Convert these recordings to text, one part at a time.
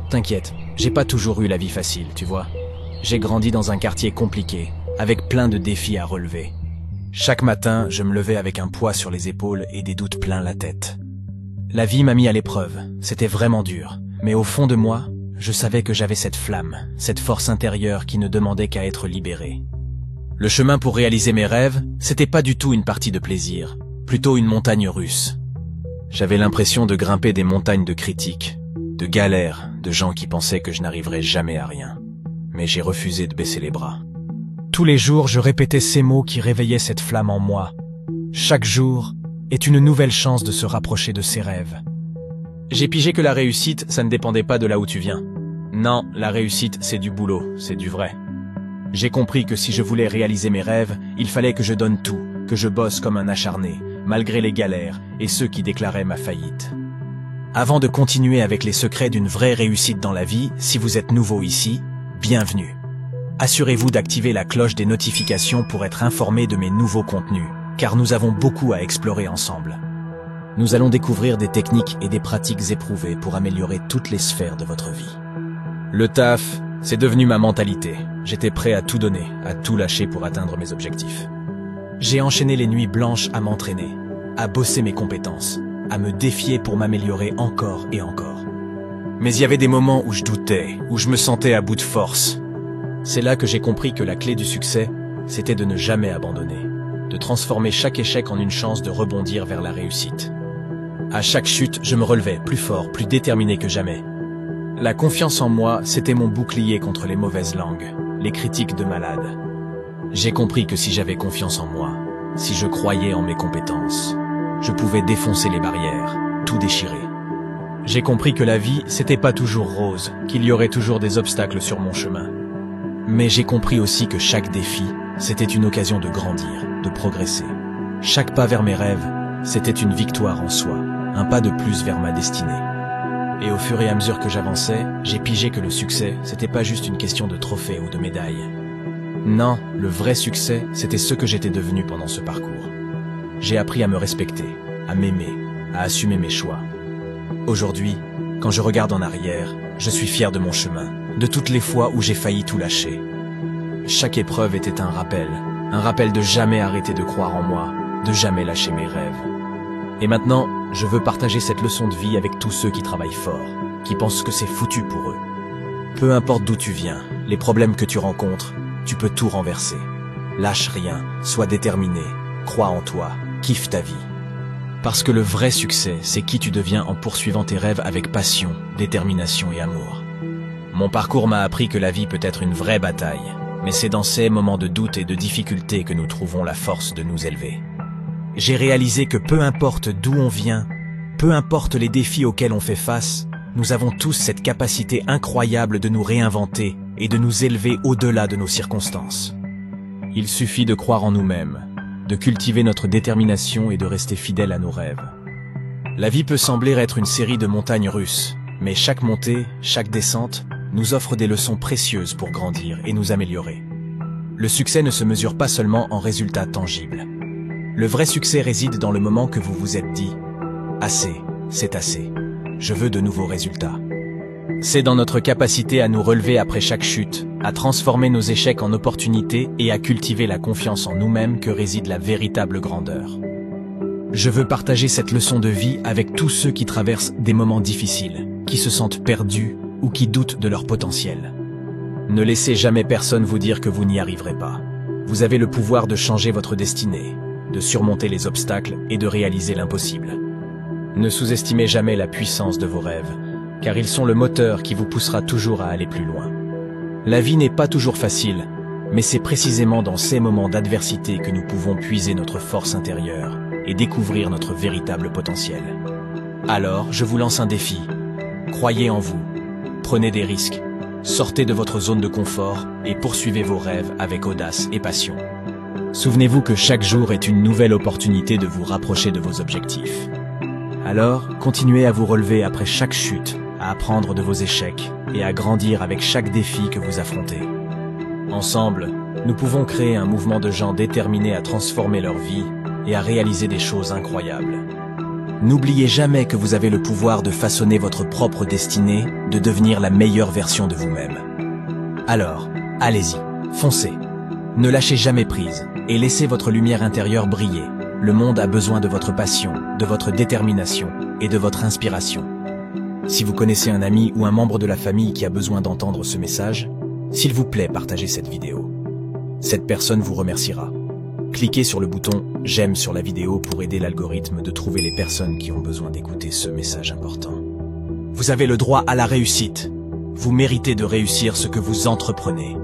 T'inquiète, j'ai pas toujours eu la vie facile, tu vois. J'ai grandi dans un quartier compliqué, avec plein de défis à relever. Chaque matin, je me levais avec un poids sur les épaules et des doutes plein la tête. La vie m'a mis à l'épreuve, c'était vraiment dur. Mais au fond de moi, je savais que j'avais cette flamme, cette force intérieure qui ne demandait qu'à être libérée. Le chemin pour réaliser mes rêves, c'était pas du tout une partie de plaisir, plutôt une montagne russe. J'avais l'impression de grimper des montagnes de critiques, de galères, de gens qui pensaient que je n'arriverais jamais à rien. Mais j'ai refusé de baisser les bras. Tous les jours, je répétais ces mots qui réveillaient cette flamme en moi. Chaque jour est une nouvelle chance de se rapprocher de ses rêves. J'ai pigé que la réussite, ça ne dépendait pas de là où tu viens. Non, la réussite, c'est du boulot, c'est du vrai. J'ai compris que si je voulais réaliser mes rêves, il fallait que je donne tout, que je bosse comme un acharné, malgré les galères et ceux qui déclaraient ma faillite. Avant de continuer avec les secrets d'une vraie réussite dans la vie, si vous êtes nouveau ici, bienvenue. Assurez-vous d'activer la cloche des notifications pour être informé de mes nouveaux contenus, car nous avons beaucoup à explorer ensemble. Nous allons découvrir des techniques et des pratiques éprouvées pour améliorer toutes les sphères de votre vie. Le taf, c'est devenu ma mentalité. J'étais prêt à tout donner, à tout lâcher pour atteindre mes objectifs. J'ai enchaîné les nuits blanches à m'entraîner, à bosser mes compétences, à me défier pour m'améliorer encore et encore. Mais il y avait des moments où je doutais, où je me sentais à bout de force. C'est là que j'ai compris que la clé du succès, c'était de ne jamais abandonner, de transformer chaque échec en une chance de rebondir vers la réussite. À chaque chute, je me relevais plus fort, plus déterminé que jamais. La confiance en moi, c'était mon bouclier contre les mauvaises langues, les critiques de malades. J'ai compris que si j'avais confiance en moi, si je croyais en mes compétences, je pouvais défoncer les barrières, tout déchirer. J'ai compris que la vie, c'était pas toujours rose, qu'il y aurait toujours des obstacles sur mon chemin. Mais j'ai compris aussi que chaque défi, c'était une occasion de grandir, de progresser. Chaque pas vers mes rêves, c'était une victoire en soi, un pas de plus vers ma destinée. Et au fur et à mesure que j'avançais, j'ai pigé que le succès, c'était pas juste une question de trophée ou de médaille. Non, le vrai succès, c'était ce que j'étais devenu pendant ce parcours. J'ai appris à me respecter, à m'aimer, à assumer mes choix. Aujourd'hui, quand je regarde en arrière, je suis fier de mon chemin, de toutes les fois où j'ai failli tout lâcher. Chaque épreuve était un rappel de jamais arrêter de croire en moi, de jamais lâcher mes rêves. Et maintenant, je veux partager cette leçon de vie avec tous ceux qui travaillent fort, qui pensent que c'est foutu pour eux. Peu importe d'où tu viens, les problèmes que tu rencontres, tu peux tout renverser. Lâche rien, sois déterminé, crois en toi, kiffe ta vie. Parce que le vrai succès, c'est qui tu deviens en poursuivant tes rêves avec passion, détermination et amour. Mon parcours m'a appris que la vie peut être une vraie bataille, mais c'est dans ces moments de doute et de difficulté que nous trouvons la force de nous élever. J'ai réalisé que peu importe d'où on vient, peu importe les défis auxquels on fait face, nous avons tous cette capacité incroyable de nous réinventer et de nous élever au-delà de nos circonstances. Il suffit de croire en nous-mêmes, de cultiver notre détermination et de rester fidèle à nos rêves. La vie peut sembler être une série de montagnes russes, mais chaque montée, chaque descente, nous offre des leçons précieuses pour grandir et nous améliorer. Le succès ne se mesure pas seulement en résultats tangibles. Le vrai succès réside dans le moment que vous vous êtes dit « Assez, c'est assez, je veux de nouveaux résultats ». C'est dans notre capacité à nous relever après chaque chute, à transformer nos échecs en opportunités et à cultiver la confiance en nous-mêmes que réside la véritable grandeur. Je veux partager cette leçon de vie avec tous ceux qui traversent des moments difficiles, qui se sentent perdus ou qui doutent de leur potentiel. Ne laissez jamais personne vous dire que vous n'y arriverez pas. Vous avez le pouvoir de changer votre destinée, de surmonter les obstacles et de réaliser l'impossible. Ne sous-estimez jamais la puissance de vos rêves, car ils sont le moteur qui vous poussera toujours à aller plus loin. La vie n'est pas toujours facile, mais c'est précisément dans ces moments d'adversité que nous pouvons puiser notre force intérieure et découvrir notre véritable potentiel. Alors, je vous lance un défi. Croyez en vous, prenez des risques, sortez de votre zone de confort et poursuivez vos rêves avec audace et passion. Souvenez-vous que chaque jour est une nouvelle opportunité de vous rapprocher de vos objectifs. Alors, continuez à vous relever après chaque chute, à apprendre de vos échecs et à grandir avec chaque défi que vous affrontez. Ensemble, nous pouvons créer un mouvement de gens déterminés à transformer leur vie et à réaliser des choses incroyables. N'oubliez jamais que vous avez le pouvoir de façonner votre propre destinée, de devenir la meilleure version de vous-même. Alors, allez-y, foncez. Ne lâchez jamais prise et laissez votre lumière intérieure briller. Le monde a besoin de votre passion, de votre détermination et de votre inspiration. Si vous connaissez un ami ou un membre de la famille qui a besoin d'entendre ce message, s'il vous plaît, partagez cette vidéo. Cette personne vous remerciera. Cliquez sur le bouton « J'aime » sur la vidéo pour aider l'algorithme de trouver les personnes qui ont besoin d'écouter ce message important. Vous avez le droit à la réussite. Vous méritez de réussir ce que vous entreprenez.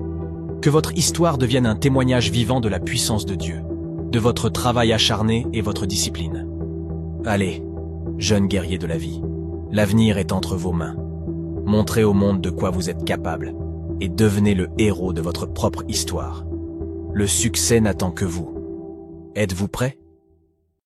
Que votre histoire devienne un témoignage vivant de la puissance de Dieu, de votre travail acharné et votre discipline. Allez, jeunes guerriers de la vie, l'avenir est entre vos mains. Montrez au monde de quoi vous êtes capable et devenez le héros de votre propre histoire. Le succès n'attend que vous. Êtes-vous prêts ?